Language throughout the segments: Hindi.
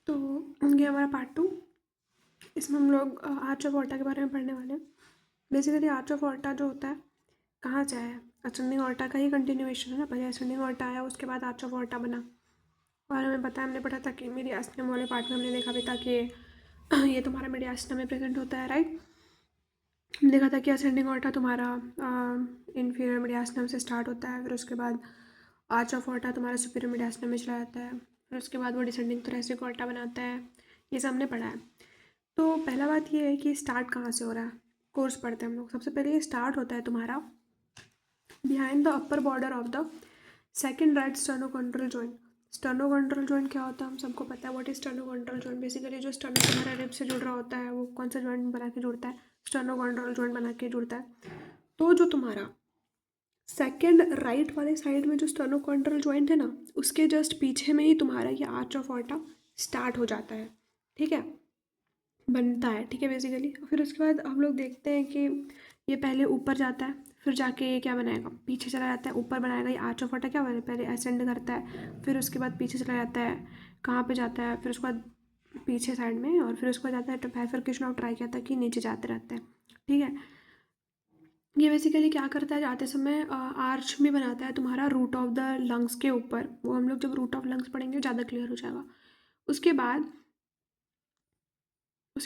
तो ये हमारा पार्ट 2। इसमें हम लोग आर्च ऑफ ऑल्टा के बारे में पढ़ने वाले हैं। बेसिकली आर्च ऑफ ऑल्टा जो होता है कहाँ से आया है? असेंडिंग ऑल्टा का ही कंटिन्यूएशन है ना। पहले असेंडिंग ऑल्टा आया, उसके बाद आर्च ऑफ ऑल्टा बना। और हमें पता है, हमने पढ़ा था कि मीडियास्टिनम वाले पार्ट में हमने देखा भी था कि ये तुम्हारा मीडियास्टिनम में प्रेजेंट होता है, राइट। हमने देखा था कि असेंडिंग ऑल्टा तुम्हारा इन्फीरियर मीडियास्टिनम से स्टार्ट होता है, फिर उसके बाद आर्च ऑफ ऑल्टा तुम्हारा सुपीरियर मीडियास्टिनम में चला जाता है, फिर उसके बाद वो डिसेंडिंग थोरेसिक ऑल्टा बनाता है। ये सब हमने पढ़ा है। तो पहला बात ये है कि स्टार्ट कहाँ से हो रहा है। कोर्स पढ़ते हैं हम लोग। सबसे पहले ये स्टार्ट होता है तुम्हारा behind the upper border of the second right sternochondral joint. Sternochondral joint क्या होता है हम सबको पता है। What is sternochondral joint? Basically जो स्टर्नो तुम्हारा रिब से जुड़ रहा होता है वो कौन सा जॉइंट बना के जुड़ता है? स्टर्नोकॉन्ड्रल जॉइंट बना के जुड़ता है। तो जो तुम्हारा सेकेंड राइट वाले साइड में जो स्टर्नोकॉन्ड्रल जॉइंट है ना, उसके जस्ट पीछे में ही तुम्हारा ये आर्च ऑफ ऑल्टा स्टार्ट हो जाता है, ठीक है, बनता है, ठीक है बेसिकली। फिर उसके बाद हम लोग देखते हैं कि ये पहले ऊपर जाता है, फिर जाके ये क्या बनाएगा, पीछे चला जाता है, ऊपर बनाएगा। ये आर्च ऑफ ऑल्टा क्या बने, पहले असेंड करता है, फिर उसके बाद पीछे चला जाता है, कहाँ पे जाता है, फिर उसके बाद पीछे साइड में, और फिर उसके बाद जाता है बाइफरकेशन ऑफ ट्राई कहता है कि नीचे जाते रहते हैं, ठीक है। ये बेसिकली क्या करता है, जाते समय आर्च में बनाता है तुम्हारा रूट ऑफ द लंग्स के ऊपर। वो हम लोग जब रूट ऑफ लंग्स पढ़ेंगे ज़्यादा क्लियर हो जाएगा। उसके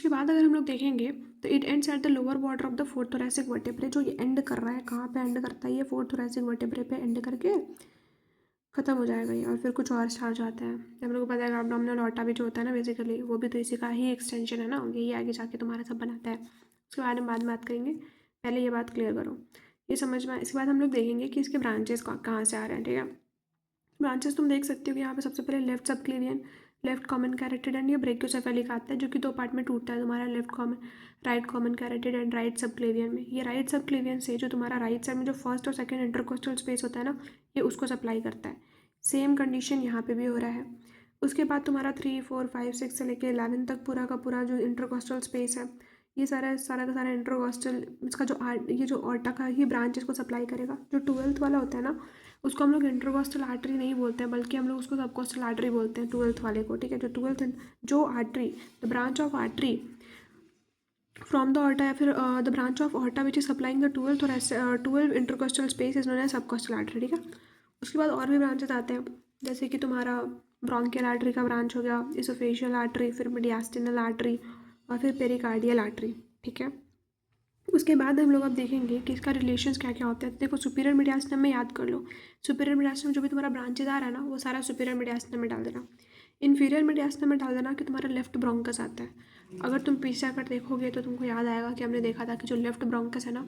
बाद अगर हम लोग देखेंगे तो it ends at the lower border of the fourth thoracic vertebrae. जो ये एंड कर रहा है, कहाँ पे एंड करता है, ये फोर्थ थोरैसिक वर्टेब्रे पे एंड करके खत्म हो जाएगा ये, और फिर कुछ और स्टार्ट जाता है। हम लोग को पता है एब्डोमिनल ऑर्टा भी जो होता है ना, बेसिकली वो भी तो इसी का ही एक्सटेंशन है ना, यही आगे जाके तुम्हारा सब बनाता है। उसके बारे में बाद में बात करेंगे, पहले ये बात क्लियर करो, ये समझ में। इसके बाद हम लोग देखेंगे कि इसके ब्रांचेस कहाँ से आ रहे हैं, ठीक है। ब्रांचेस तुम देख सकते हो कि यहाँ पे सबसे पहले left subclavian, left common carotid and ये ब्रेकियोसेफेलिक आता है, जो कि दो पार्ट में टूटता है तुम्हारा, left common, right common carotid and right subclavian में। ये राइट सबक्लेवियन से जो तुम्हारा राइट साइड में जो फर्स्ट और सेकंड इंटरकोस्टल स्पेस होता है ना, ये उसको सप्लाई करता है। सेम कंडीशन यहाँ पे भी हो रहा है। उसके बाद तुम्हारा 3, 4, 5, 6 से लेकर 11 तक पूरा का पूरा जो इंटरकोस्टल स्पेस है, ये सारा सारा का सारा इंटरकोस्टल, इसका जो ये जो ऑर्टा का ही ब्रांच इसको सप्लाई करेगा। जो 12th वाला होता है ना, उसको हम लोग इंटरकोस्टल आर्टरी नहीं बोलते हैं, बल्कि हम लोग उसको सबकोस्टल आर्टरी बोलते हैं 12th वाले को, ठीक है। जो 12th जो artery, the branch of artery from the aorta, या फिर the branch of aorta which is supplying the 12th और 12 intercostal space is known as subcostal artery, ठीक है। उसके बाद और भी ब्रांचेस आते हैं, जैसे कि तुम्हारा ब्रोंकियल आर्टरी का ब्रांच हो गया, इसोफेशियल आर्टरी, फिर मीडियास्टिनल आर्टरी, और फिर पेरिकार्डियल आर्टरी, ठीक है। उसके बाद हम लोग अब देखेंगे कि इसका रिलेशंस क्या क्या होते हैं। देखो सुपीरियर मीडियास्टिनम में याद कर लो, सुपीरियर मीडियास्टिनम जो भी तुम्हारा ब्रांचेज आ रहा है ना, वो सारा सुपीरियर मीडियास्टिनम में डाल देना। इन्फीरियर मीडियास्टिनम में डाल देना कि तुम्हारा लेफ्ट ब्रोंकस आता है। अगर तुम पीछे आकर देखोगे तो तुमको याद आएगा कि हमने देखा था कि जो लेफ्ट ब्रोंकस है ना,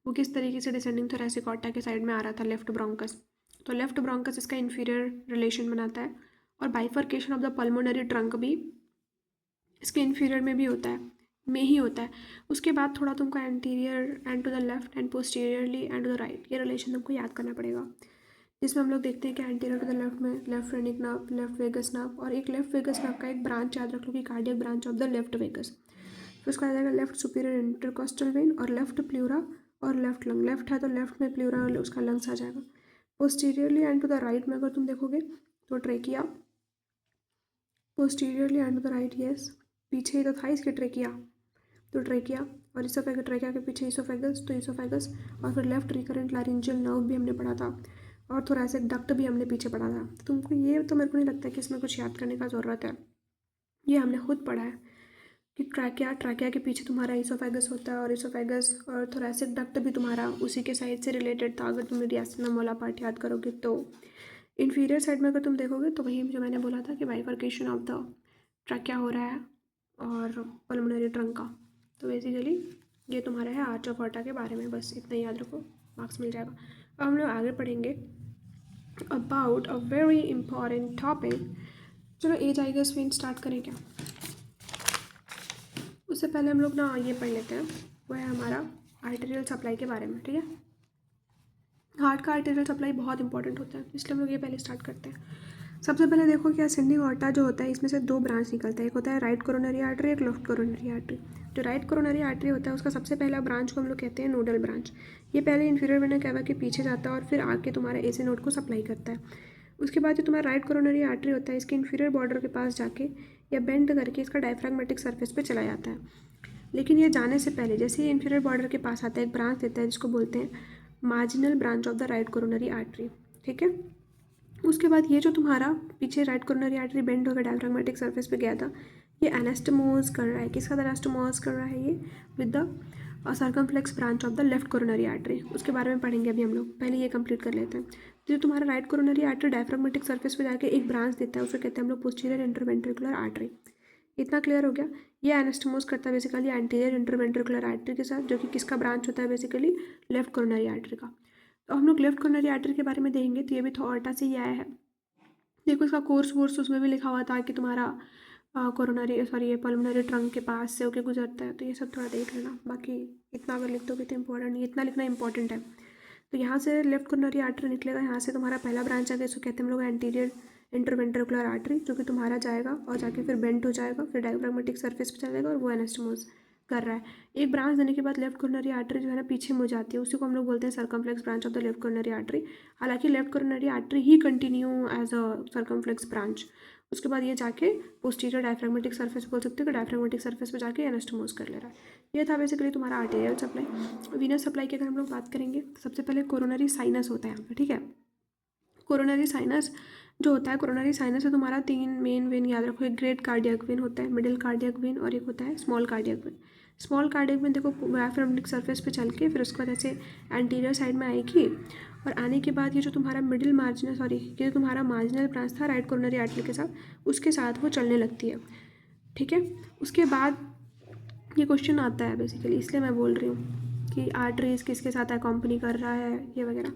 वो किस तरीके से डिसेंडिंग थोरैसिक ऑर्टा के साइड में आ रहा था, लेफ्ट ब्रोंकस। तो लेफ्ट ब्रोंकस इसका इन्फीरियर रिलेशन बनाता है, और bifurcation of the pulmonary trunk भी इसके इन्फीरियर में भी होता है, में ही होता है। उसके बाद थोड़ा तुमको anterior and to the left and posteriorly and to the right, ये रिलेशन तुमको याद करना पड़ेगा। जिसमें हम लोग देखते हैं कि एंटीरियर टू द लेफ्ट में left phrenic nerve, left vagus nerve, और एक लेफ्ट वेगस नर्व का एक ब्रांच याद रख लो कि cardiac branch of the left vagus. फिर उसका आ जाएगा लेफ्ट सुपीरियर इंटरकोस्टल वेन, और लेफ्ट प्लूरा, और लेफ्ट लंग। लेफ्ट है तो लेफ्ट में प्लूरा और उसका लंग्स आ जाएगा। Posteriorly and to the right में अगर तुम देखोगे तो trachea, posteriorly and to the right, yes, पीछे ही तो था इसके ट्रेकिया, तो ट्रेकिया, और इसोफेगस, ट्रेकिया के पीछे इसोफेगस, तो इसोफेगस। और फिर लेफ्ट रिकरेंट लारिंजियल नर्व भी हमने पढ़ा था, और थोरैसिक डक्ट भी हमने पीछे पढ़ा था। तुमको ये तो मेरे को नहीं लगता कि इसमें कुछ याद करने का ज़रूरत है, ये हमने खुद पढ़ा है कि ट्रैकिया के पीछे तुम्हारा इसोफेगस होता है, और इसोफेगस और थोरैसिक डक्ट भी तुम्हारा उसी के साइड से रिलेटेड था, अगर तुम मीडियास्टिनम वाला पार्ट याद करोगे तो। इन्फीरियर साइड में अगर तुम देखोगे तो वही जो मैंने बोला था कि बाइफर्केशन ऑफ द ट्रैकिया हो रहा है और पल्मोनरी ट्रंक का। तो बेसिकली ये तुम्हारा है आर्च ऑफ ऑर्टा के बारे में, बस इतना ही याद रखो, मार्क्स मिल जाएगा। अब हम लोग आगे पढ़ेंगे about a very important topic. चलो as I guess when start करें क्या? उससे पहले हम लोग ना ये पढ़ लेते हैं, वो है हमारा आर्टेरियल सप्लाई के बारे में, ठीक है। हार्ट का आर्टेरियल सप्लाई बहुत इंपॉर्टेंट होता है, इसलिए हम लोग ये पहले स्टार्ट करते हैं। सबसे पहले देखो कि असेंडिंग ऑर्टा जो होता है, इसमें से दो ब्रांच निकलता है, एक होता है राइट कोरोनरी आर्टरी, एक लेफ्ट कोरोनरी आर्टरी। जो राइट कोरोनरी आर्टरी होता है उसका सबसे पहला ब्रांच को हम लोग कहते हैं नोडल ब्रांच। ये पहले इन्फीरियर वेना कैवा के पीछे जाता है और फिर आके तुम्हारे एसी नोड को सप्लाई करता है। उसके बाद जो तुम्हारा राइट कोरोनरी आर्टरी होता है, इसके इन्फीरियर बॉर्डर के पास जाके या बेंड करके इसका डायफ्रैग्मेटिक सरफेस पे चला जाता है। लेकिन ये जाने से पहले जैसे ही इन्फीरियर बॉर्डर के पास आता है, एक ब्रांच देता है जिसको बोलते हैं marginal branch of the right coronary artery. ठीक है, उसके बाद ये जो तुम्हारा पीछे राइट कोरोनरी आर्टरी बेंड होकर डायफ्रैग्मेटिक सरफेस पे गया था, ये एनास्टोमोज कर रहा है। किसका एनास्टोमोज कर रहा है? ये with the circumflex branch of the left coronary artery. उसके बारे में पढ़ेंगे अभी हम लोग, पहले ये कंप्लीट कर लेते हैं। जो तुम्हारा right coronary artery diaphragmatic surface पे जाके एक ब्रांच देता है, उसे कहते हैं हम लोग पोस्टीरियर इंटरवेंट्रिकुलर आर्टरी। इतना क्लियर हो गया? ये एनास्टोमोज करता है बेसिकली एंटीरियर इंटरवेंट्रिकुलर आर्टरी के साथ, जो कि किसका ब्रांच होता है? बेसिकली लेफ्ट कोरोनरी आर्टरी का। तो हम लोग लेफ्ट कोरोनरी आर्टरी के बारे में देखेंगे, तो ये भी थॉर्टा से ही आया है। देखो इसका कोर्स वोर्स उसमें भी लिखा हुआ था कि तुम्हारा कोरोनरी सॉरी ये पल्मोनरी ट्रंक के पास से होके गुजरता है, तो ये सब थोड़ा देख लेना। बाकी इतना अगर लिख दोगे तो इम्पोर्टेंट नहीं, इतना लिखना इंपॉर्टेंट है। तो यहाँ से लेफ्ट कोरोनरी आर्टरी निकलेगा, यहाँ से तुम्हारा पहला ब्रांच आएगा, इसको कहते हैं हम लोग एंटीरियर इंटरवेंट्रिकुलर आर्टरी, जो कि तुम्हारा जाएगा और जाके फिर बेंड हो जाएगा, फिर डायफ्रैग्मेटिक सरफेस पे चलेगा और वो एनास्टोमोज कर रहा है। एक ब्रांच देने के बाद लेफ्ट कोरोनरी आर्टरी जो है ना पीछे मुड़ जाती है, उसी को हम लोग बोलते हैं circumflex branch of the left coronary artery. हालांकि लेफ्ट कोरोनरी आर्टरी ही continue as a circumflex branch. उसके बाद ये जाके पोस्टीरियर डायफ्रैग्मेटिक सरफेस बोल सकते हो कि डायफ्रैग्मेटिक सरफेस पे जाके एनास्टोमोज कर ले रहा है। ये था बेसिकली तुम्हारा आर्टेरियल सप्लाई। वीनस सप्लाई की अगर हम लोग बात करेंगे, सबसे पहले कोरोनरी साइनस होता है यहाँ पे। ठीक है, कोरोनरी साइनस जो होता है, कोरोनरी साइनस में तुम्हारा 3 मेन वेन याद रखो। एक ग्रेट कार्डियक वेन होता है, मिडिल कार्डियक वेन और एक होता है small cardiac vein. Small cardiac vein देखो डायफ्रैग्मेटिक सरफेस पे चल के फिर उसके बाद ऐसे एंटीरियर साइड में आएगी, और आने के बाद ये जो तुम्हारा मिडिल मार्जिनल सॉरी ये जो तुम्हारा मार्जिनल ब्रांच था राइट कोरोनरी आर्टरी के साथ, उसके साथ वो चलने लगती है। ठीक है, उसके बाद ये क्वेश्चन आता है बेसिकली, इसलिए मैं बोल रही हूँ कि आर्टरीज किसके साथ अकॉम्पनी कर रहा है ये वगैरह।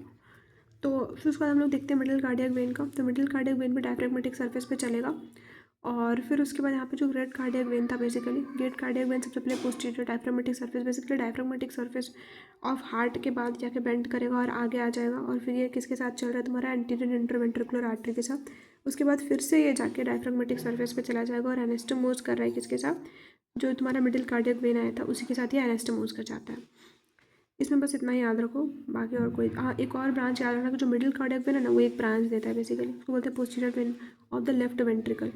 तो फिर उसके बाद हम लोग देखते हैं मिडिल कार्डियक वेन का। तो मिडिल कार्डियक वेन भी डायफ्रैग्मेटिक सरफेस पे चलेगा, और फिर उसके बाद यहाँ पे जो ग्रेट कार्डियक वेन था बेसिकली, ग्रेट कार्डियक वेन सबसे पहले posterior diaphragmatic surface basically diaphragmatic surface of heart के बाद जाके बेंड करेगा और आगे आ जाएगा, और फिर ये किसके साथ चल रहा है? तुम्हारा एंटीरियर इंटरवेंट्रिकुलर आर्टरी के साथ। उसके बाद फिर से ये जाके डायफ्रैग्मेटिक सरफेस पे चला जाएगा और एनास्टोमोज कर रहा है किसके साथ? जो तुम्हारा मिडिल कार्डियक वेन आया था उसी के साथ ये एनास्टोमोज कर जाता है। इसमें बस इतना ही याद रखो, बाकी और कोई हाँ एक और ब्रांच याद रखना कि जो मिडिल कार्डियक वेन है ना, वो एक ब्रांच देता है बेसिकली, उसको बोलते हैं posterior vein of the left ventricle.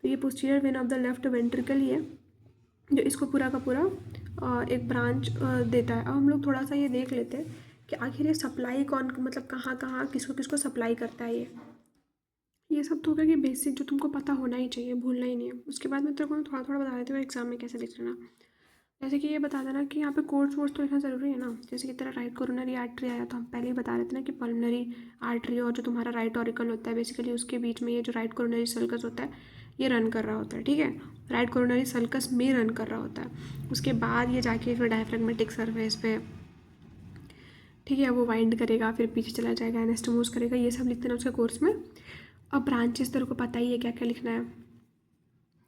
तो ये posterior vein of the left ventricle ही है जो इसको पूरा का पूरा एक ब्रांच देता है। अब हम लोग थोड़ा सा ये देख लेते हैं कि आखिर ये सप्लाई कौन मतलब कहाँ कहाँ किसको किसको सप्लाई करता है। ये सब तो होगा कि बेसिक जो तुमको पता होना ही चाहिए, भूलना ही नहीं है। उसके बाद मैं तेरे को थोड़ा थोड़ा बता देती हूँ एग्जाम में कैसे लिख लेना। जैसे कि ये बता देना कि यहाँ पे कोर्स वोर्स तो लिखना ज़रूरी है ना। जैसे कि तेरा राइट कोरोनरी आर्टरी आया तो हम पहले ही बता रहे थे ना कि पल्मोनरी आर्टरी और जो तुम्हारा राइट ऑरिकल होता है बेसिकली उसके बीच में ये जो राइट कोरोनरी सल्कस होता है ये रन कर रहा होता है। ठीक है, राइट कोरोनरी सल्कस में रन कर रहा होता है। उसके बाद ये जाके फिर डायफ्रैग्मेटिक सरफेस पे ठीक है वो वाइंड करेगा, फिर पीछे चला जाएगा, एनास्टोमोज करेगा, ये सब लिखते हैं उसके कोर्स में। अब ब्रांचेस तेरे को पता ही है क्या क्या लिखना है।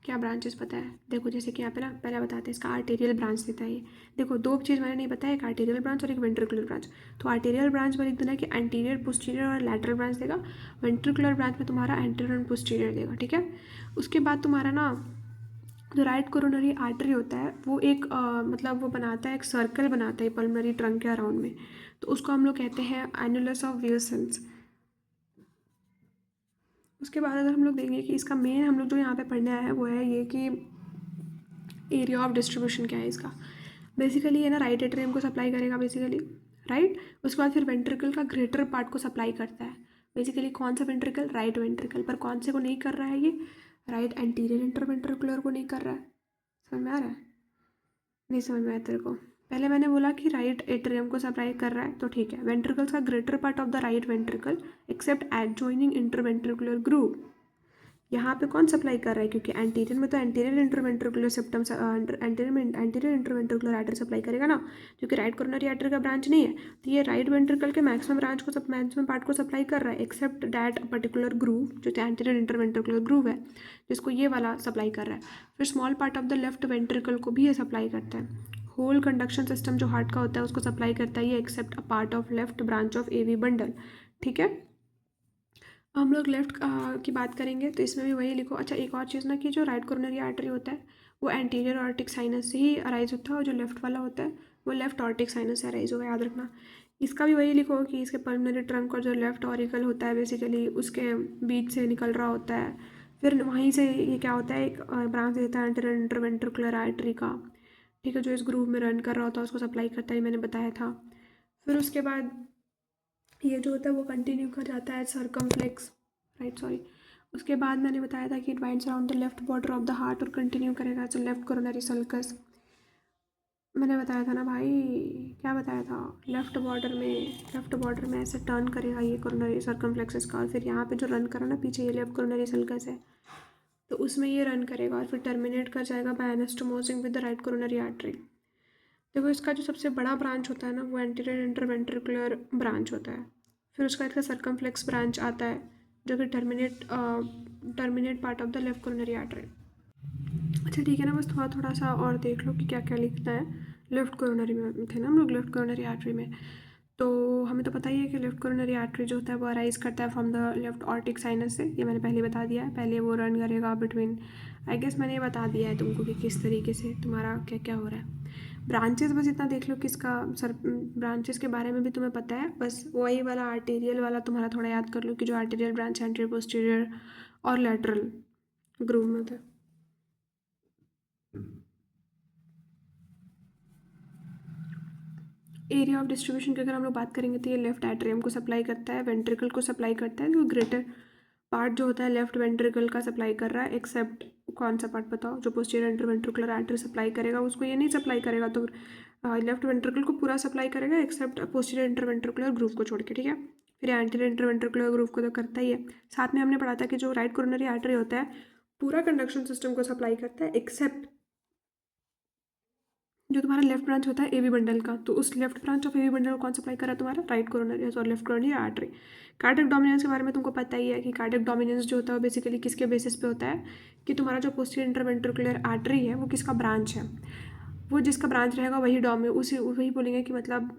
क्या ब्रांचेस पता है? देखो जैसे कि यहाँ पे ना पहले बताते हैं इसका आर्टेरियल ब्रांच देता है ये। देखो दो चीज़ मैंने नहीं बताया, एक आर्टेरियल ब्रांच और एक वेंट्रिकुलर ब्रांच। तो आर्टेरियल ब्रांच में लिख देना कि एंटीरियर पोस्टीरियर और लैटरल ब्रांच देगा। वेंट्रिकुलर ब्रांच में तुम्हारा एंटीरियर और पोस्टीरियर देगा। ठीक है, उसके बाद तुम्हारा ना जो राइट कोरोनरी आर्टरी होता है वो एक मतलब वो बनाता है एक सर्कल बनाता है पल्मोनरी ट्रंक के अराउंड में, तो उसको हम लोग कहते हैं एनुलस ऑफ विल्सन्स। उसके बाद अगर हम लोग देखेंगे कि इसका मेन हम लोग जो यहाँ पे पढ़ने आया है वो है ये कि एरिया ऑफ डिस्ट्रीब्यूशन क्या है इसका। बेसिकली ये ना राइट एट्रियम को सप्लाई करेगा बेसिकली, राइट। उसके बाद फिर वेंट्रिकल का ग्रेटर पार्ट को सप्लाई करता है बेसिकली। कौन सा वेंट्रिकल? Right ventricle. पर कौन से को नहीं कर रहा है ये? राइट एंटीरियर इंटरवेंट्रिकुलर को नहीं कर रहा है। समझ में आ रहा है? नहीं समझ में आया तेरे को? पहले मैंने बोला कि राइट एट्रियम को सप्लाई कर रहा है तो ठीक है। वेंट्रिकल्स का greater part of the right ventricle except adjoining interventricular groove, यहाँ पे कौन सप्लाई कर रहा है? क्योंकि एंटीरियर में तो anterior interventricular septum anterior interventricular artery supply करेगा ना, क्योंकि राइट कोरोनरी आर्टरी का ब्रांच नहीं है। तो ये राइट वेंट्रिकल के मैक्सिमम ब्रांच को मैक्सिमम पार्ट को सप्लाई कर रहा है एक्सेप्ट दैट पर्टिकुलर ग्रूव जो एंटीरियर इंटरवेंट्रिकुलर ग्रूव है जिसको ये वाला सप्लाई कर रहा है। फिर small part of the left ventricle को भी ये सप्लाई करता है। होल कंडक्शन सिस्टम जो हार्ट का होता है उसको सप्लाई करता है ये except a part of left branch of AV bundle. ठीक है, हम लोग लेफ्ट की बात करेंगे तो इसमें भी वही लिखो। अच्छा एक और चीज़ ना कि जो राइट कोरोनरी आर्टरी होता है वो एंटीरियर ऑर्टिक साइनस से ही अराइज होता है, और जो लेफ्ट वाला होता है वो लेफ्ट ऑर्टिक साइनस से अराइज होगा, याद रखना। इसका भी वही लिखो कि इसके पल्मोनरी ट्रंक और जो लेफ्ट ऑरिकल होता है बेसिकली उसके बीच से निकल रहा होता है। फिर वहीं से ये क्या होता है, एक ब्रांच देता है इंटरवेंट्रिकुलर आर्टरी का, ठीक है, जो इस ग्रूव में रन कर रहा होता है उसको सप्लाई करता है, मैंने बताया था। फिर उसके बाद ये जो होता है वो कंटिन्यू कर जाता है सर्कमफ्लेक्स, राइट सॉरी। उसके बाद मैंने बताया था कि it winds around the left border of the heart और कंटिन्यू करेगा एज लेफ्ट कोरोनरी सल्कस। मैंने बताया था ना भाई, क्या बताया था, लेफ्ट बॉर्डर में ऐसे टर्न करेगा ये कोरोनरी सर्कमफ्लेक्सेस का, और फिर यहाँ पे जो रन करा ना पीछे ये लेफ्ट कोरोनरी सल्कस है, तो उसमें ये रन करेगा और फिर टर्मिनेट कर जाएगा by anastomosis with the right coronary artery. देखो इसका जो सबसे बड़ा ब्रांच होता है ना वो एंटीरियर इंटरवेंट्रिकुलर ब्रांच होता है। फिर उसका इसका सर्कमफ्लेक्स ब्रांच आता है जो कि terminate part of the left coronary artery. अच्छा ठीक है ना, बस थोड़ा थोड़ा सा और देख लो कि क्या क्या लिखना है। लेफ्ट कोरोनरी में थे ना हम लोग, लेफ्ट कोरोनरी आर्टरी में, तो हमें तो पता ही है कि लेफ्ट कोरोनरी आर्टरी जो होता है वो अराइज करता है from the left aortic sinus से, ये मैंने पहले बता दिया है। पहले वो रन करेगा बिटवीन, आई गेस मैंने ये बता दिया है तुमको कि किस तरीके से तुम्हारा क्या क्या हो रहा है। ब्रांचेस बस इतना देख लो कि इसका ब्रांचेस के बारे में भी तुम्हें पता है, बस वही वाला आर्टेरियल वाला तुम्हारा थोड़ा याद कर लो कि जो आर्टेरियल ब्रांच एंटीरियर पोस्टीरियर और लैटरल ग्रूव में होता है। एरिया ऑफ डिस्ट्रीब्यूशन की अगर हम लोग बात करेंगे तो ये लेफ्ट एट्रियम को सप्लाई करता है, वेंट्रिकल को सप्लाई करता है, तो ग्रेटर पार्ट जो होता है लेफ्ट वेंट्रिकल का सप्लाई कर रहा है, एक्सेप्ट कौन सा पार्ट बताओ, जो पोस्टीरियर इंटरवेंट्रिकुलर आर्टरी सप्लाई करेगा उसको ये नहीं सप्लाई करेगा, तो लेफ्ट वेंट्रिकल को पूरा सप्लाई करेगा एक्सेप्ट पोस्टीरियर इंटरवेंट्रिकुलर ग्रूव को छोड़ के, ठीक है। फिर एंटीरियर इंटरवेंट्रिकुलर ग्रूव को तो करता ही है। साथ में हमने पढ़ा था कि जो राइट कोरोनरी आर्टरी होता है पूरा कंडक्शन सिस्टम को सप्लाई करता है एक्सेप्ट जो तुम्हारा लेफ्ट ब्रांच होता है एबी बंडल का, तो उस left branch of AB bundle को कौन सप्लाई कर रहा है तुम्हारा, राइट कोरोनरी और left coronary artery. Cardiac dominance के बारे में तुमको पता ही है कि कार्डियक डोमिनेंस जो होता है वो बेसिकली किसके बेसिस पे होता है, कि तुम्हारा जो पोस्टीरियर इंटरवेंट्रिकुलर आर्टरी है वो किसका ब्रांच है, वो जिसका ब्रांच रहेगा वही उसी वही बोलेंगे कि मतलब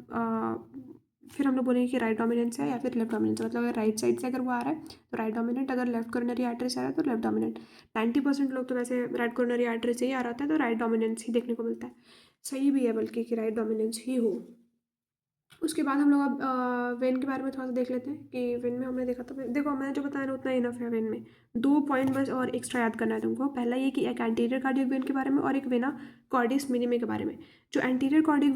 फिर हम लोग बोलेंगे कि राइट डोमिनेंस है या फिर लेफ्ट डोमिनेंस है, मतलब अगर राइट साइड से अगर वो आ रहा है तो राइट डोमिनेंट, अगर लेफ्ट कोरोनरी आर्टरी से आ रहा है तो लेफ्ट डोमिनेंट। 90% लोग तो वैसे राइट कोरोनरी आर्टरी से ही आ रहा था तो राइट डोमिनेंस ही देखने को मिलता है, सही भी है बल्कि कि राइट डोमिनेंस ही हो। उसके बाद हम लोग अब वेन के बारे में थोड़ा सा देख लेते हैं कि वेन में हमने देखा था, देखो मैंने जो बताया ना उतना इनफ है वेन में। 2 पॉइंट बस और एक्स्ट्रा याद करना है तुमको। पहला ये कि एक एंटीरियर कार्डियक वेन के बारे में और एक वेना कॉर्डिस मिनिमे के बारे में। जो एंटीरियर कार्डियक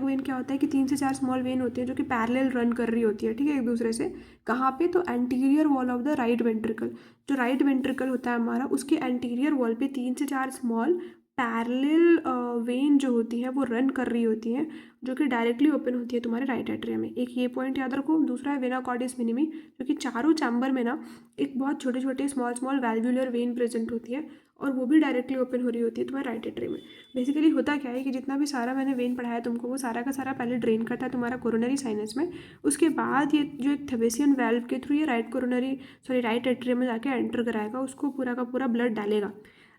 वेन क्या होता है कि 3 से 4 स्मॉल वेन होती है जो कि पैरेलल रन कर रही होती है, ठीक है, एक दूसरे से। कहाँ पे, तो anterior wall of the right ventricle, जो राइट वेंट्रिकल होता है हमारा उसके एंटीरियर वॉल पे 3 से 4 स्मॉल पैरेलल वेन जो होती है वो रन कर रही होती हैं, जो कि डायरेक्टली ओपन होती है तुम्हारे राइट एट्रियम में। एक ये पॉइंट याद रखो। दूसरा है वेना कॉर्डिस मिनिमी, जो कि चारों चैम्बर में ना एक बहुत छोटे छोटे स्मॉल स्मॉल वैल्वुलर वेन प्रेजेंट होती है और वो भी डायरेक्टली ओपन हो रही होती है तुम्हारे राइट एट्रियम में। बेसिकली होता क्या है कि जितना भी सारा मैंने वेन पढ़ाया तुमको वो सारा का सारा पहले ड्रेन करता है तुम्हारा कोरोनरी साइनस में, उसके बाद ये जो एक थेबेसियन वेल्व के थ्रू ये राइट एट्रियम में जाके एंटर कराएगा, उसको पूरा का पूरा ब्लड डालेगा।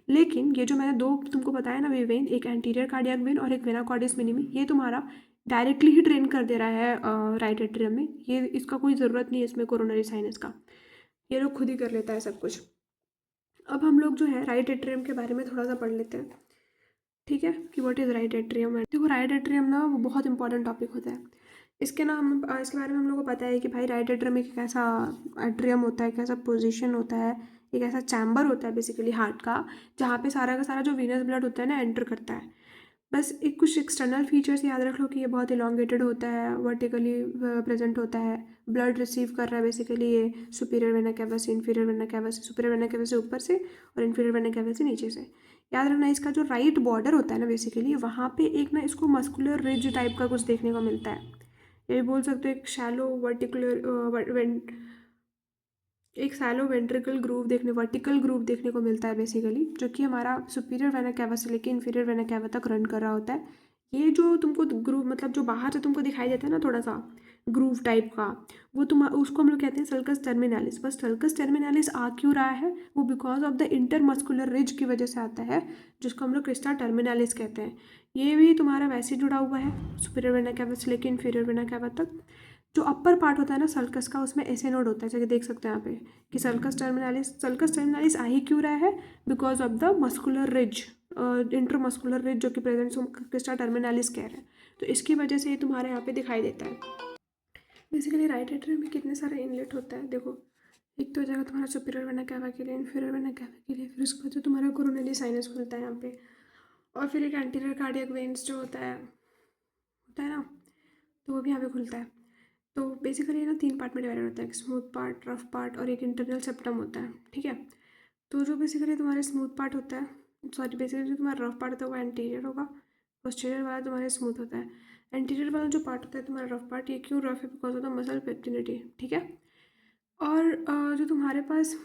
लेकिन ये जो मैंने 2 तुमको बताया ना वे वेन, एक एंटीरियर कार्डियक वेन और एक वेना कॉर्डिस मिनिमी, ये तुम्हारा डायरेक्टली ही ड्रेन कर दे रहा है राइट एट्रियम में। ये इसका कोई ज़रूरत नहीं है इसमें कोरोनरी साइनस का, ये लोग खुद ही कर लेता है सब कुछ। अब हम लोग जो है राइट एट्रियम के बारे में थोड़ा सा पढ़ लेते हैं, ठीक है, कि व्हाट इज़ राइट एट्रियम। देखो राइट एट्रियम ना वो बहुत इंपॉर्टेंट टॉपिक होता है। इसके बारे में हम लोग को पता है कि भाई राइट एट्रियम एक ऐसा एट्रियम होता है, एक ऐसा पोजीशन होता है, एक ऐसा चैम्बर होता है बेसिकली हार्ट का, जहाँ पे सारा का सारा जो वीनस ब्लड होता है ना एंटर करता है। बस एक कुछ एक्सटर्नल फीचर्स याद रख लो कि ये बहुत इलोंगेटेड होता है, वर्टिकली प्रेजेंट होता है, ब्लड रिसीव कर रहा है बेसिकली ये सुपीरियर वेना कैवा से, इन्फीरियर वेना कैवा से, सुपीरियर वेना कैवा से ऊपर से और इन्फीरियर वेना कैवा से नीचे से। याद रखना इसका जो राइट बॉर्डर होता है ना बेसिकली वहाँ पे एक ना इसको मस्कुलर रिज टाइप का कुछ देखने को मिलता है, ये भी बोल सकते हो एक शैलो वर्टिकल ग्रूव देखने को मिलता है बेसिकली, जो कि हमारा सुपीरियर वेना कैवा से लेके इन्फीरियर वेना कैवा तक रन कर रहा होता है। ये जो तुमको ग्रूव मतलब जो बाहर से तुमको दिखाई देता है ना थोड़ा सा ग्रूव टाइप का, वो उसको हम लोग कहते हैं सल्कस टर्मिनालिस। बस सल्कस टर्मिनालिस आ क्यों रहा है, वो because of the intermuscular ridge की वजह से आता है, जिसको हम लोग क्रिस्टा टर्मिनालिस कहते हैं। ये भी तुम्हारा वैसे जुड़ा हुआ है सुपीरियर वेना कैवा से लेके इन्फीरियर वेना कैवा तक। जो अपर पार्ट होता है ना सल्कस का उसमें ऐसे नोड होता है, जैसे देख सकते हैं यहाँ पे कि सल्कस टर्मिनालिस आ ही क्यों रहा है, because of the muscular ridge, intermuscular ridge जो कि प्रेजेंट क्रिस्टा टर्मिनालिस कह रहे हैं, तो इसकी वजह से ये तुम्हारे यहाँ पे दिखाई देता है। बेसिकली राइट एट्रियम में कितने सारे इनलेट होता है देखो। एक तो हो जाएगा तुम्हारा सुपीरियर वेना कैवा के लिए, इन्फीरियर वेना कैवा के लिए, फिर उसके बाद जो तुम्हारा कोरोनरी साइनस खुलता है यहाँ पे, और फिर एक एंटीरियर कार्डियक वेन्स जो होता है ना, तो वो भी यहाँ पे खुलता है। तो बेसिकली ना 3 पार्ट में डिवाइडेड होता है, एक स्मूथ पार्ट, रफ पार्ट और एक इंटरनल सेप्टम होता है, ठीक है। तो जो बेसिकली तुम्हारे स्मूथ पार्ट होता है, सॉरी बेसिकली जो तुम्हारा रफ पार्ट होता है वो एंटीरियर होगा, पोस्टीरियर वाला तुम्हारा स्मूथ होता है। एंटीरियर वाला जो पार्ट होता है तुम्हारा रफ पार्ट, ये क्यों रफ है, बिकॉज ऑफ द मसल पेक्टिनिटी, ठीक है। और जो तुम्हारे पास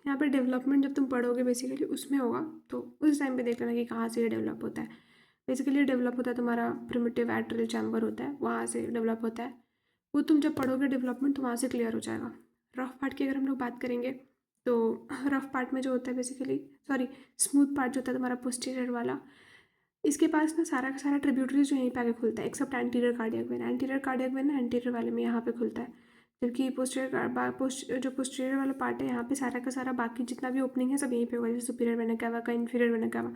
यहाँ पे डेवलपमेंट जब तुम पढ़ोगे बेसिकली उसमें होगा, तो उस टाइम पे देख लेना कि कहाँ से ये डेवलप होता है। बेसिकली डेवलप होता है तुम्हारा प्रिमिटिव एट्रियल चैम्बर होता है, वहाँ से डेवलप होता है। वो तुम जब पढ़ोगे डेवलपमेंट तो वहाँ से क्लियर हो जाएगा। रफ पार्ट की अगर हम लोग बात करेंगे तो रफ पार्ट में जो होता है बेसिकली, सॉरी स्मूथ पार्ट जो होता है तुम्हारा पोस्टीरियर वाला, इसके पास ना सारा का सारा ट्रिब्यूटरीज जो यहीं पे आके खुलता है, except anterior cardiac vein. Anterior cardiac vein ना एंटीरियर वाले में यहाँ पे खुलता है, जबकि जो पोस्टीरियर वाला पार्ट है यहाँ पे सारा का सारा बाकी जितना भी ओपनिंग है सब यहीं पे होगा, जैसे सुपीरियर वेना कैवा का, inferior vena cava.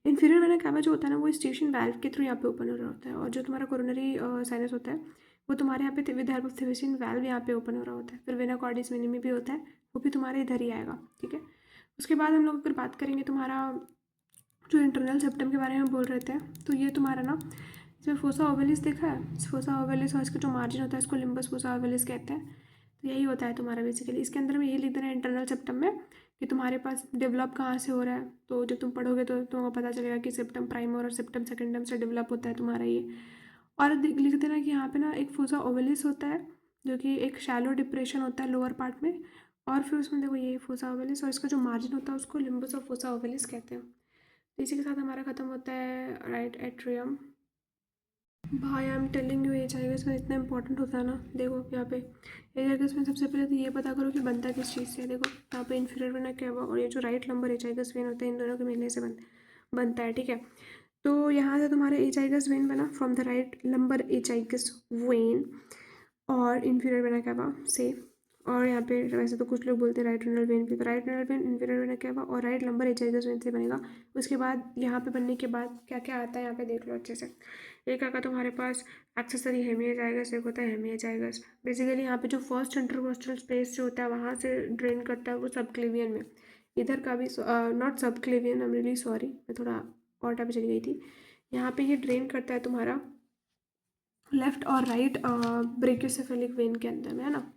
Inferior vena cava जो होता है ना वो स्टेशन वाल्व के थ्रू यहाँ पे ओपन हो रहा होता है, और जो तुम्हारा कोरोनरी साइनस होता है वो तुम्हारे यहाँ पे विद हेल्प ऑफ थिवेसियन वाल्व यहाँ पे ओपन हो रहा होता है। फिर वेना कॉर्डिस मिनिमी भी होता है, वो भी तुम्हारे इधर ही आएगा, ठीक है। उसके बाद हम लोग अगर बात करेंगे तुम्हारा जो इंटरनल सेप्टम के बारे में बोल रहे थे, तो ये तुम्हारा ना इसमें फोसा ओवेलिस देखा है, फोसा ओवेलिस और इसका जो मार्जिन होता है इसको लिम्बस फोसा ओवेलिस कहते हैं। तो यही होता है तुम्हारा बेसिकली। इसके अंदर में यही लिख देना है इंटरनल सेप्टम में कि तुम्हारे पास डेवलप कहाँ से हो रहा है, तो जब तुम पढ़ोगे तो तुमको पता चलेगा कि सेप्टम प्राइमर और सेप्टम सेकेंडम से डेवलप होता है तुम्हारा ये। और लिख देना कि यहाँ पे ना एक फोसा ओवेलिस होता है जो कि एक शैलो डिप्रेशन होता है लोअर पार्ट में, और फिर उसमें देखो ये फोसा ओवेलिस और इसका जो मार्जिन होता है उसको लिम्बस ऑफ फोसा ओवेलिस कहते हैं। इसी के साथ हमारा ख़त्म होता है राइट एट्रियम। भाई I am telling you azygos में इतना इंपॉर्टेंट होता है ना। देखो यहाँ पे एच आई गस में सबसे पहले तो ये पता करो कि बनता किस चीज़ से है। देखो यहाँ पे इन्फीरियर वेना कैवा और ये जो right lumbar azygos vein होता है इन दोनों के मिलने से बनता है, ठीक है। तो यहाँ से तुम्हारा एच आई गस वेन बना from the right lumbar azygos vein और इन्फीरियर वेना कैवा से। और यहाँ पे वैसे तो कुछ लोग बोलते हैं राइट रेनल वेन भी, तो right renal vein inferior vena cava और right lumbar azygos vein से बनेगा। उसके बाद यहाँ पे बनने के बाद क्या क्या आता है यहाँ पे देख लो अच्छे से। एक आका तुम्हारे पास एक्सेसरी हेमियोजाइगस, एक होता है हेमियोजाइगस। बेसिकली यहाँ पे जो फर्स्ट इंटरकोस्टल स्पेस जो होता है वहाँ से ड्रेन करता है वो सबक्लेवियन में। इधर का भी not subclavian, I am really sorry, मैं थोड़ा और टाइप चली गई थी। यहाँ पे ये ड्रेन करता है तुम्हारा लेफ्ट और राइट ब्रेकियोसेफेलिक वेन के अंदर में, है ना।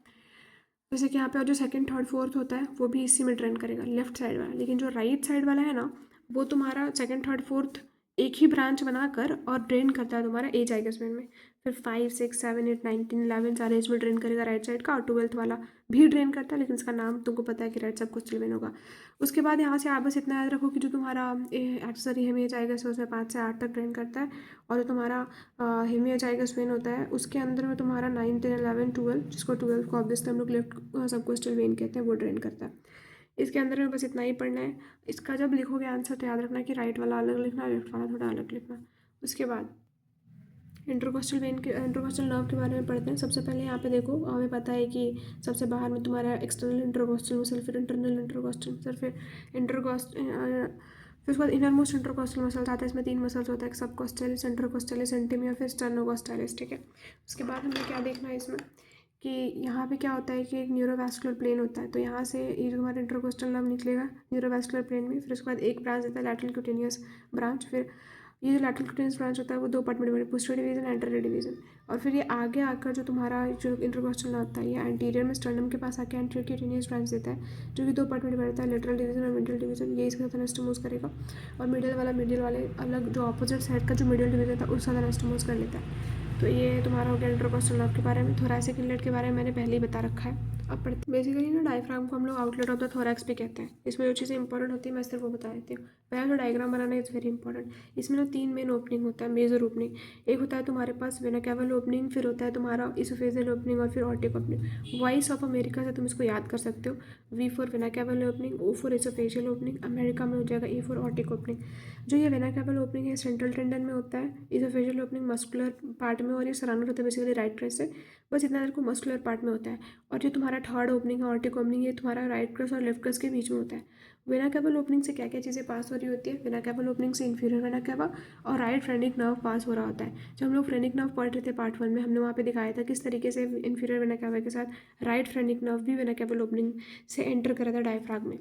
जैसे कि यहाँ पे और जो सेकंड थर्ड फोर्थ होता है वो भी इसी में ड्रेन करेगा लेफ्ट साइड वाला, लेकिन जो राइट साइड वाला है ना वो तुम्हारा सेकंड थर्ड फोर्थ एक ही ब्रांच बनाकर और ड्रेन करता है तुम्हारा एज आइगस में। फिर 5 6 7 8 9 10 11 सारे एज में ड्रेन करेगा राइट साइड का, और 12th वाला भी ड्रेन करता है, लेकिन इसका नाम तुमको पता है कि राइट सब कुछ वेन होगा। उसके बाद यहाँ से आप बस इतना याद रखो कि जो तुम्हारा एक्सेसरी हेमियोजाइगस उसमें 5 से 8 तक ड्रेन करता है, और जो तुम्हारा हेमियोजाइगस वेन होता है उसके अंदर में तुम्हारा 9 10 11 12, जिसको 12 को ऑब्वियसली हम लोग लेफ्ट सबकोस्टल वेन कहते हैं, वो ड्रेन करता है। इसके अंदर में बस इतना ही पढ़ना है। इसका जब लिखोगे आंसर तो याद रखना कि राइट वाला अलग लिखना, लेफ्ट वाला थोड़ा अलग लिखना। उसके बाद इंटरकोस्टल वेन के इंटरकोस्टल नर्व के बारे में पढ़ते हैं। सबसे पहले यहाँ पे देखो हमें पता है कि सबसे बाहर में तुम्हारा एक्सटर्नल इंटरकोस्टल मसल, फिर इंटरनल इंटरकोस्टल मसल, फिर इंटरकोस्ट फिर उसके बाद इनर मोस्ट इंटरकोस्टल मसल्स आता है। इसमें 3 मसल्स होता है, सबकोस्टैलिस, इंटरकोस्टैलिस, इंटीमिया, फिर स्टर्नोकोस्टैलिस, ठीक है। उसके बाद हमें क्या देखना है इसमें कि यहाँ पे क्या होता है कि एक न्यूरोवैस्कुलर प्लेन होता है, तो यहाँ से ये जो हमारा इंटरकोस्टल नर्व निकलेगा न्यूरोवैस्कुलर प्लेन में। फिर उसके बाद एक ब्रांच देता है लैटरल क्यूटेनियस ब्रांच। फिर ये जो लैटरल क्यूटेनियस ब्रांच होता है वो 2 पार्ट में divided, posterior division, anterior division. और फिर ये आगे आकर जो तुम्हारा जो इंटरकोस्टल नर्व होता है ये एंटीरियर में स्टर्नम के पास आके एंटीरियर क्यूटेनियस ब्रांच देता है, जो कि 2 पार्ट में डिवाइड होता है, लेटरल डिवीजन और मिडियल डिवीजन। ये इसके साथ एनास्टोमोस करेगा, और मिडियल वाले अलग जो अपोजिट साइड का जो मिडियल डिवीजन था उसके साथ एनास्टोमोस कर लेता है। तो ये तुम्हारा हो गया इंटरकोस्टल नर्व के बारे में। थोरैसिक इनलेट के बारे में मैंने पहले ही बता रखा है। अब पढ़ते बेसिकली ना डायफ्राम को हम लोग आउटलेट ऑफ द थोरैक्स भी कहते हैं। इसमें जो चीज़ें इंपॉर्टेंट होती है मैं सिर्फ वो बता देती हूँ। पहला जो diagram banana is very important. इसमें ना 3 मेन ओपनिंग होता है, मेजर ओपनिंग। एक होता है तुम्हारे पास वेना कैवल ओपनिंग, फिर होता है तुम्हारा इसोफेजियल ओपनिंग, और फिर aortic opening. Voice of America से तुम इसको याद कर सकते हो। V for vena caval opening, O for oesophageal opening, America में हो जाएगा ए फॉर ऑर्टिक ओपनिंग। जो ये वेना कैवल ओपनिंग है सेंट्रल टेंडन में होता है, इसोफेजियल ओपनिंग मस्कुलर पार्ट में, और ये सराउंडेड होता है बेसिकली राइट क्रेस्ट से। बस इतना को मस्कुलर पार्ट में होता है। और जो तुम्हारा थर्ड ओपनिंग है ऑर्टिक ओपनिंग, ये तुम्हारा राइट क्रस्ट और लेफ्ट क्रस्ट के बीच में होता है। वेना केवल ओपनिंग से क्या क्या चीज़ें पास हो रही होती है? वेना केवल ओपनिंग से इंफीरियर वेना केवा और राइट फ्रेनिक नर्व पास हो रहा होता है। जब हम लोग फ्रेनिक नर्व पढ़ रहे थे पार्ट 1 में, हमने वहाँ पे दिखाया था किस तरीके से इंफीरियर वेना केवा के साथ राइट फ्रेनिक नर्व भी वेना केवल ओपनिंग से एंटर करा था डायफ्राम में।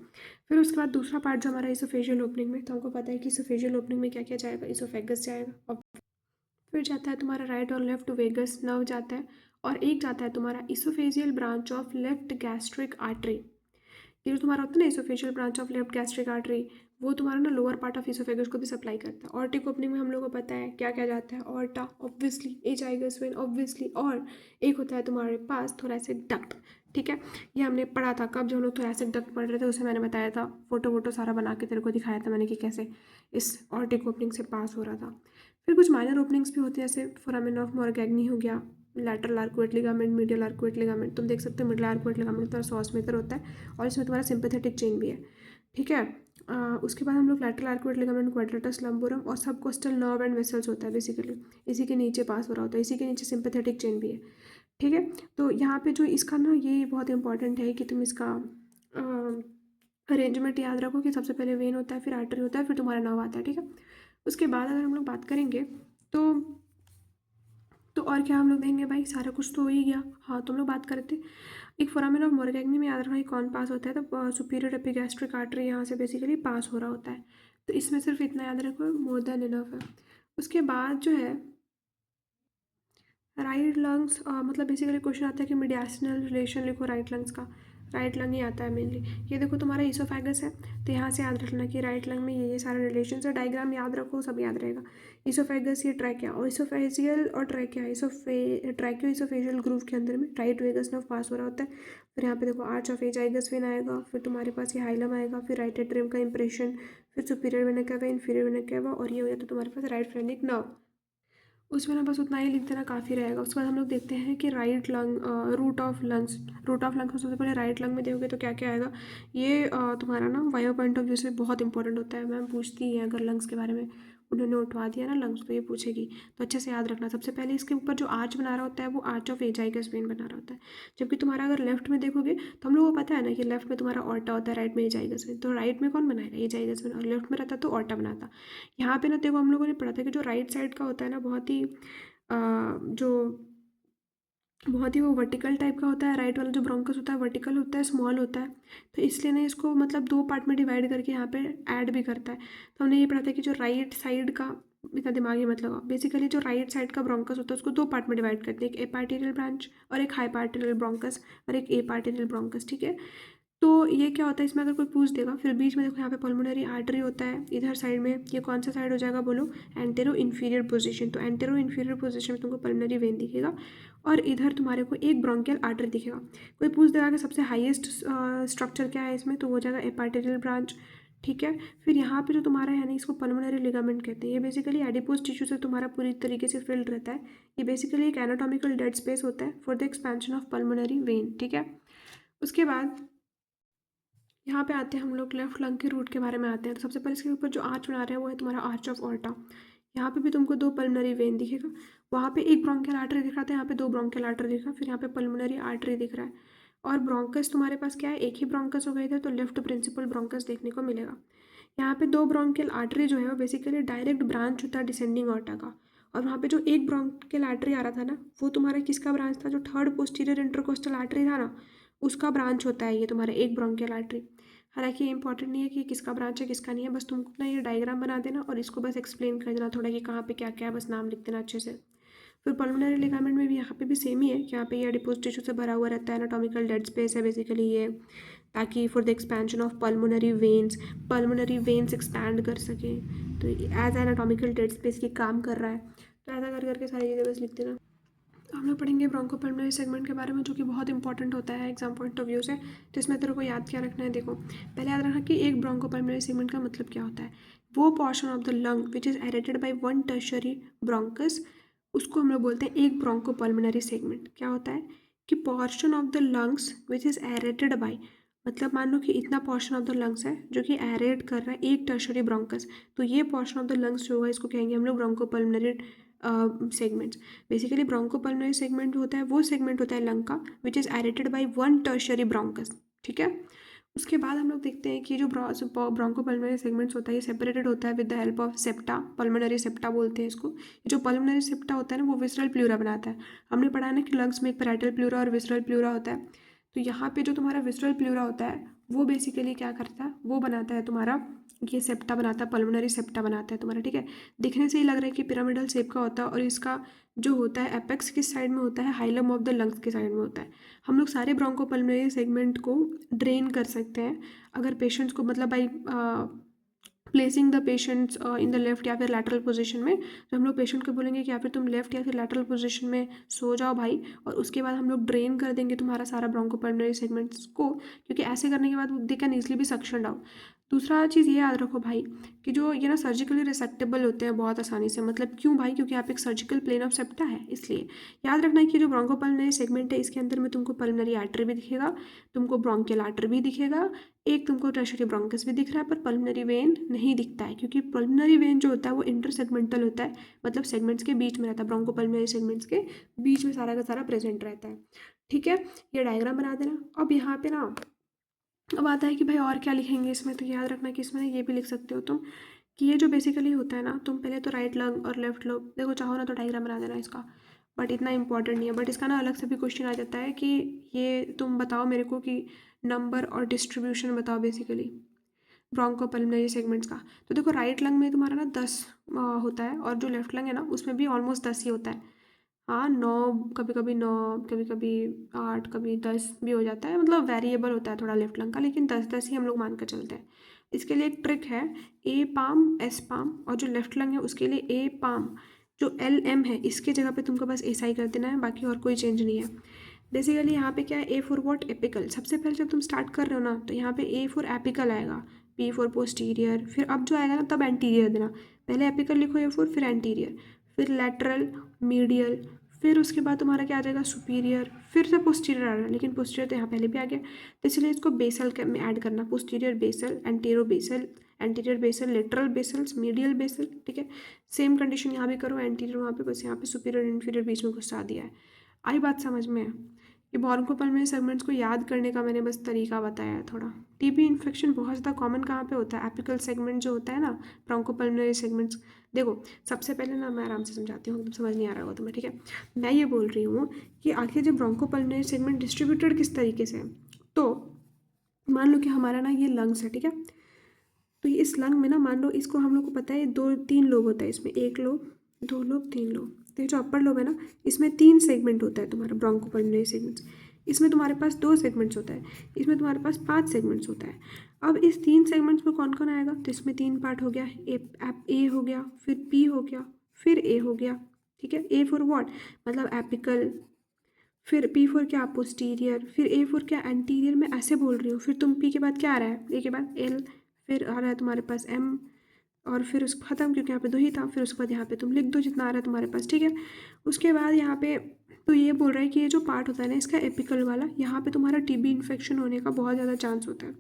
फिर उसके बाद दूसरा पार्ट जो हमारा इसोफेजियल ओपनिंग में, तो हमको पता है कि इसोफेजियल ओपनिंग में क्या क्या जाएगा, इसोफेगस जाएगा और फिर जाता है तुम्हारा राइट और लेफ्ट वेगस नर्व जाता है, और एक जाता है तुम्हारा oesophageal branch of left gastric artery. ये जो तुम्हारा होता है ना oesophageal branch of left gastric artery, वो तुम्हारा ना लोअर पार्ट ऑफ इसोफेगस को भी सप्लाई करता है। ऑर्टिक ओपनिंग में हम लोगों को पता है क्या क्या जाता है, aorta obviously, azygos when obviously, और एक होता है तुम्हारे पास थोरैसिक डक्ट। ठीक है, ये हमने पढ़ा था कब, जब हम लोग थोरैसिक डक्ट पढ़ रहे थे उसे मैंने बताया था, फोटो वोटो सारा बना के तेरे को दिखाया था मैंने कि कैसे इस ऑर्टिक ओपनिंग से पास हो रहा था। फिर कुछ माइनर ओपनिंग्स भी होती है, जैसे फोरामेन ऑफ मॉर्गैग्नी हो गया, lateral arcuate ligament, medial arcuate ligament. तुम देख सकते हो मिडिल आर्कुएट लिगामेंट तो सॉस मेकर होता है और इसमें तुम्हारा सिंपैथेटिक चेन भी है। ठीक है, उसके बाद हम लोग लैटरल आर्कुएट लिगामेंट, क्वाड्रेटस लंबोरम और सबकोस्टल नर्व एंड वेसल्स होता है बेसिकली, इसी के नीचे पास हो रहा होता है, इसी के नीचे सिंपैथेटिक चेन भी है। ठीक है, तो यहाँ पे जो इसका ना ये बहुत इंपॉर्टेंट है कि तुम इसका अरेंजमेंट याद रखो कि सबसे पहले वेन होता है, फिर आर्टरी होता है, फिर तुम्हारा नर्व आता है। ठीक है, उसके बाद अगर हम लोग बात करेंगे तो और क्या हम लोग देंगे भाई, सारा कुछ तो हो ही गया। हाँ, तुम लोग बात करते एक फोरामेन ऑफ मॉर्गैग्नी में याद रखना कि कौन पास होता है, तो सुपीरियर एपिगैस्ट्रिक आर्टरी यहाँ से बेसिकली पास हो रहा होता है। तो इसमें सिर्फ इतना याद रखो, मोर देन इनफ है। उसके बाद जो है राइट लंग्स, मतलब बेसिकली क्वेश्चन आता है कि मीडियासिनल रिलेशन लिखो राइट लंग्स का। राइट लंग ही आता है मेनली। ये देखो तुम्हारा ईसोफेगस है, तो यहाँ से याद रखना कि राइट लंग में ये सारे रिलेशन है, डायग्राम याद रखो, सब याद रहेगा। ईसोफेगस, ये ट्रैकिया और ईसोफेजियल और ट्रैकिया, ट्रैकियो ईसोफेजियल ग्रूव के अंदर में राइट वेगस नर्व पास हो रहा होता है। फिर यहाँ पे देखो आर्च ऑफ एजाइगस वेन आएगा, फिर तुम्हारे पास ये हाइलम आएगा, फिर राइट एट्रियम का इंप्रेशन, फिर superior vena cava, inferior vena cava, और ये हो जाता है तुम्हारे पास राइट फ्रेनिक नर्व। उसमें ना बस उतना ही लिख देना काफ़ी रहेगा। उसके बाद हम लोग देखते हैं कि right lung, root of lungs. Root of lungs में सबसे पहले राइट लंग में देखोगे तो क्या क्या आएगा, ये तुम्हारा ना वायो पॉइंट ऑफ व्यू से बहुत इंपॉर्टेंट होता है। मैम पूछती है अगर लंग्स के बारे में, उन्होंने उठवा दिया ना लंग्स, तो ये पूछेगी, तो अच्छे से याद रखना। सबसे पहले इसके ऊपर जो आर्च बना रहा होता है वो आर्च ऑफ एजाइगस वेन बना रहा होता है। जबकि तुम्हारा अगर लेफ्ट में देखोगे तो हम लोग को पता है ना कि लेफ्ट में तुम्हारा ऑर्टा होता है, राइट में एजाइगस वेन, तो राइट में कौन बनाएगा, एजाइगस वेन, और लेफ्ट में रहता तो ऑर्टा बनाता। यहाँ पे ना देखो हम लोगों ने पढ़ा था कि जो राइट साइड का होता है ना, जो बहुत ही वो वर्टिकल टाइप का होता है। राइट वाला जो ब्रोंकस होता है वर्टिकल होता है, स्मॉल होता है, तो इसलिए ना इसको मतलब दो पार्ट में डिवाइड करके यहाँ पे ऐड भी करता है। तो हमने ये पढ़ा था कि जो राइट साइड का, इतना दिमाग ही मत लगाओ, बेसिकली जो राइट साइड का ब्रोंकस होता है उसको दो पार्ट में डिवाइड करते हैं, एक एपार्टीरियल ब्रांच और एक हाइपार्टीरियल ब्रोंकस और एक एपार्टीरियल ब्रोंकस। ठीक है, तो ये क्या होता है इसमें अगर कोई पूछ देगा, फिर बीच में देखो यहाँ पे पल्मोनरी आर्टरी होता है, इधर साइड में ये कौन सा साइड हो जाएगा बोलो, एंटेरो इन्फीरियर पोजीशन। तो एंटेरो इन्फीरियर पोजीशन में तुमको पल्मोनरी वेन दिखेगा और इधर तुम्हारे को एक ब्रोंकियल आर्टरी दिखेगा। कोई पूछ देगा कि सबसे हाईएस्ट स्ट्रक्चर क्या है इसमें, तो हो जाएगा एपार्टीरियल ब्रांच। ठीक है, फिर यहाँ पे जो तुम्हारा है ना, इसको पल्मोनरी लिगामेंट कहते हैं। ये बेसिकली एडिपोज टिश्यू से तुम्हारा पूरी तरीके से फिल्ड रहता है। ये बेसिकली एक एनाटॉमिकल डेड स्पेस होता है for the expansion of pulmonary vein. ठीक है, उसके बाद यहाँ पे आते हैं हम लोग लेफ्ट लंग के रूट के बारे में आते हैं। तो सबसे पहले इसके ऊपर जो आर्च बना रहे हैं वो है तुम्हारा आर्च ऑफ ऑर्टा। यहाँ पे भी तुमको दो पल्मोनरी वेन दिखेगा, वहाँ पे एक ब्रोंकियल आर्टरी दिख रहा था, यहाँ पे दो ब्रोंकियल आर्टरी दिख रहा है, फिर यहाँ पे पल्मोनरी आर्टरी दिख रहा है। और ब्रोंकस तुम्हारे पास क्या है, एक ही ब्रोंकस हो गए थे, तो लेफ्ट प्रिंसिपल ब्रोंकस देखने को मिलेगा। यहाँ पे दो ब्रोंकियल आर्टरी जो है वो बेसिकली डायरेक्ट ब्रांच होता है डिसेंडिंग ऑर्टा का। और वहाँ पे जो एक ब्रोंकियल आर्टरी आ रहा था ना, वो तुम्हारा किसका ब्रांच था, जो थर्ड पोस्टीरियर इंटरकोस्टल आर्टरी था ना, उसका ब्रांच होता है ये तुम्हारा एक ब्रोंकियल आर्टरी। हालांकि ये इंपॉर्टेंट नहीं है कि किसका ब्रांच है किसका नहीं है, बस तुमको ना ये डायग्राम बना देना और इसको बस एक्सप्लेन कर देना थोड़ा कि कहाँ पे क्या क्या है, बस नाम लिख देना अच्छे से। फिर पल्मोनरी लिगामेंट में भी यहाँ पे भी सेम ही है कि यहाँ पे ये एडिपोज टिश्यू से भरा हुआ रहता है, एनाटॉमिकल डेड स्पेस है बेसिकली ये, ताकि for the expansion of pulmonary veins expand कर सकें, तो एज एनाटॉमिकल डेड स्पेस की काम कर रहा है। तो ऐसा कर करके सारी चीज़ें बस लिख देना। हम लोग पढ़ेंगे ब्रोंकोपल्मोनरी सेगमेंट के बारे में, जो कि बहुत इंपॉर्टेंट होता है एग्जाम पॉइंट ऑफ व्यू से। तो इसमें तेरे को याद क्या रखना है, देखो पहले याद रखना कि एक ब्रोंकोपल्मोनरी सेगमेंट का मतलब क्या होता है। वो portion of the lung which is aerated by one tertiary bronchus, उसको हम लोग बोलते हैं एक ब्रोंकोपल्मोनरी सेगमेंट। क्या होता है कि portion of the lungs which is aerated by, मतलब मान लो कि इतना पोर्शन ऑफ द लंग्स है जो कि एरेट कर रहा है एक टर्शरी ब्रोंकस, तो ये पोर्शन ऑफ द लंग्स जो होगा इसको कहेंगे हम लोग bronchopulmonary segments. Basically bronchopulmonary segment जो होता है वो सेगमेंट होता है लंग का विच is aerated by one tertiary bronchus. ठीक है, उसके बाद हम लोग देखते हैं कि जो ब्रोंकोपल्मोनरी सेगमेंट्स होता है ये सेपरेटेड होता है with the help of septa, pulmonary septa बोलते हैं इसको। जो पल्मोनरी सेप्टा होता है ना वो विसरल प्लूरा बनाता है। हमने पढ़ा है ना कि लंग्स में एक पैराइटल प्लूरा और विसरल प्लूरा होता है। तो यहाँ पे जो तुम्हारा विसरल प्लूरा होता है वो बेसिकली क्या करता है, वो बनाता है तुम्हारा ये सेप्टा बनाता है, पल्मोनरी सेप्टा बनाता है तुम्हारा, ठीक है। दिखने से ही लग रहा है कि पिरामिडल शेप का होता है और इसका जो होता है एपेक्स किस साइड में होता है, हाइलम ऑफ द लंग्स के साइड में होता है। हम लोग सारे ब्रोंकोपल्मोनरी सेगमेंट को ड्रेन कर सकते हैं अगर पेशेंट्स को, मतलब by placing the patients in the left या फिर लैटरल पोजीशन में। तो हम लोग पेशेंट को बोलेंगे कि या फिर तुम लेफ्ट या फिर लैटरल पोजीशन में सो जाओ भाई, और उसके बाद हम लोग ड्रेन कर देंगे तुम्हारा सारा ब्रोंकोपल्मोनरी सेगमेंट्स को, क्योंकि ऐसे करने के बाद they can easily B suction down. दूसरा चीज़ ये याद रखो भाई कि जो ये ना सर्जिकली रिसेक्टेबल होते हैं बहुत आसानी से। मतलब क्यों भाई, क्योंकि यहाँ पे एक सर्जिकल प्लेन ऑफ सेप्टा है, इसलिए याद रखना है कि जो ब्रोंकोपल्मोनरी सेगमेंट है इसके अंदर में तुमको पल्मोनरी आर्टरी भी दिखेगा, तुमको ब्रोंकियल आर्टरी भी दिखेगा, एक तुमको टर्शियरी ब्रोंकस भी दिख रहा है, पर पल्मोनरी वेन नहीं दिखता है, क्योंकि पल्मोनरी वेन जो होता है वो इंटरसेगमेंटल होता है, मतलब सेगमेंट्स के बीच में रहता है, ब्रोंकोपल्मोनरी सेगमेंट्स के बीच में सारा का सारा प्रेजेंट रहता है, ठीक है। ये डायग्राम बना देना। अब यहाँ पे ना अब आता है कि भाई और क्या लिखेंगे इसमें, तो याद रखना कि इसमें ये भी लिख सकते हो तुम कि ये जो बेसिकली होता है ना, तुम पहले तो राइट लंग और लेफ्ट लोब, देखो चाहो ना तो डायग्राम बना देना इसका, बट इतना इंपॉर्टेंट नहीं है। बट इसका ना अलग से भी क्वेश्चन आ जाता है कि ये तुम बताओ मेरे को कि नंबर और डिस्ट्रीब्यूशन बताओ बेसिकली ब्रोंकोपल्मोनरी सेगमेंट्स का। तो देखो राइट लंग में तुम्हारा ना 10 होता है, और जो लेफ्ट लंग है ना उसमें भी ऑलमोस्ट 10 ही होता है। हाँ 9, कभी कभी 9, कभी कभी 8, कभी 10 भी हो जाता है, मतलब वेरिएबल होता है थोड़ा लेफ्ट लंग का, लेकिन 10-10 ही हम लोग मान कर चलते हैं। इसके लिए एक ट्रिक है, ए पाम एस पाम, और जो लेफ्ट लंग है उसके लिए ए पाम, जो एल एम है इसके जगह पे तुमको बस ऐसा ही कर देना है, बाकी और कोई चेंज नहीं है। बेसिकली यहाँ पे क्या है, ए फॉर वॉट, एपिकल। सबसे पहले जब तुम स्टार्ट कर रहे हो ना तो यहाँ पे ए फॉर एपिकल आएगा, पी फॉर पोस्टीरियर, फिर अब जो आएगा ना तब एंटीरियर देना। पहले एपिकल लिखो ए फॉर, फिर एंटीरियर, फिर लैटरल, मीडियल, फिर उसके बाद तुम्हारा क्या आ जाएगा, सुपीरियर, फिर से पोस्टीरियर आ रहा है, लेकिन पोस्टीरियर तो यहाँ पहले भी आ गया, तो इसलिए इसको बेसल में ऐड करना, posterior basal, antero basal, anterior basal, lateral basals, medial basal, ठीक है। सेम कंडीशन यहाँ भी करो, एंटीरियर वहाँ पे, बस यहाँ पे सुपीरियर इन्फीरियर बीच में घुसा दिया है। आई बात समझ में? ये ब्रोंकोपल्मोनरी सेगमेंट्स को याद करने का मैंने बस तरीका बताया है थोड़ा। टीबी इन्फेक्शन बहुत ज़्यादा कॉमन कहाँ पे होता है, एपिकल सेगमेंट जो होता है ना, ब्रोंकोपल्मोनरी सेगमेंट्स। देखो सबसे पहले ना मैं आराम से समझाती हूँ, तुम समझ नहीं आ रहा होगा तुम्हें, ठीक है। मैं ये बोल रही हूँ कि आखिर जब ब्रोंकोपल्मोनरी सेगमेंट डिस्ट्रीब्यूटेड किस तरीके से है, तो मान लो कि हमारा ना ये लंग्स है, ठीक है। तो ये इस लंग में ना मान लो इसको हम लोग को पता है 2-3 लोब होता है इसमें, 1 लोब, 2 लोब, 3 लोब। तो ये जो अपर लोब है ना इसमें 3 सेगमेंट होता है तुम्हारा ब्रोंकोपल्मोनरी सेगमेंट्स। इसमें तुम्हारे पास 2 सेगमेंट्स होता है, इसमें तुम्हारे पास 5 सेगमेंट्स होता है। अब इस 3 सेगमेंट्स में कौन कौन आएगा, तो इसमें 3 पार्ट हो गया, ए हो गया, फिर पी हो गया, फिर ए हो गया, ठीक है। ए फॉर व्हाट, मतलब एपिकल, फिर पी फॉर क्या, पोस्टीरियर, फिर ए फॉर क्या, एंटीरियर। मैं ऐसे बोल रही हूँ, फिर तुम पी के बाद क्या आ रहा है, ए के बाद एल, फिर आ रहा है तुम्हारे पास एम, और फिर उसको ख़त्म, क्योंकि यहाँ पे 2 ही था, फिर उसके बाद यहाँ पे तुम लिख दो जितना आ रहा है तुम्हारे पास, ठीक है। उसके बाद यहाँ पे तो ये बोल रहा है कि ये जो पार्ट होता है ना इसका एपिकल वाला, यहाँ पे तुम्हारा टीबी इन्फेक्शन होने का बहुत ज़्यादा चांस होता है।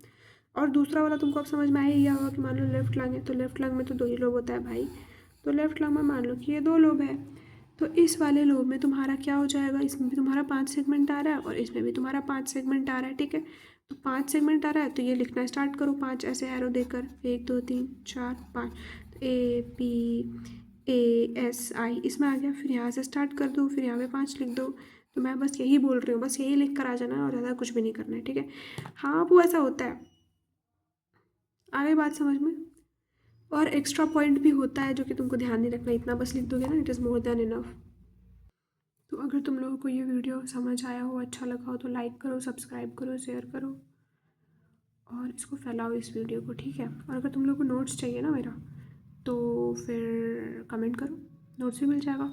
और दूसरा वाला तुमको अब समझ में आया ही होगा कि मान लो लेफ्ट लंग है, तो लेफ्ट लंग में तो 2 ही लोब होता है भाई, तो लेफ्ट लंग में मान लो कि ये 2 लोब है, तो इस वाले लोब में तुम्हारा क्या हो जाएगा, इसमें भी तुम्हारा 5 सेगमेंट आ रहा है और इसमें भी तुम्हारा 5 सेगमेंट आ रहा है, ठीक है। तो 5 सेगमेंट आ रहा है तो ये लिखना स्टार्ट करो, 5 ऐसे एरो देकर, 1 2 3 4 5, A P A S I इसमें आ गया, फिर यहाँ से स्टार्ट कर दो, फिर यहाँ पे 5 लिख दो। तो मैं बस यही बोल रही हूँ, बस यही लिख कर आ जाना और ज़्यादा कुछ भी नहीं करना है, ठीक है। हाँ वो ऐसा होता है, आ गई बात समझ में। और एक्स्ट्रा पॉइंट भी होता है जो कि तुमको ध्यान नहीं रखना, इतना बस लिख दोगे ना, it is more than enough. तो अगर तुम लोगों को ये वीडियो समझ आया हो, अच्छा लगा हो, तो लाइक करो, सब्सक्राइब करो, शेयर करो और इसको फैलाओ इस वीडियो को, ठीक है। और अगर तुम लोगों को नोट्स चाहिए ना मेरा, तो फिर कमेंट करो, नोट्स भी मिल जाएगा।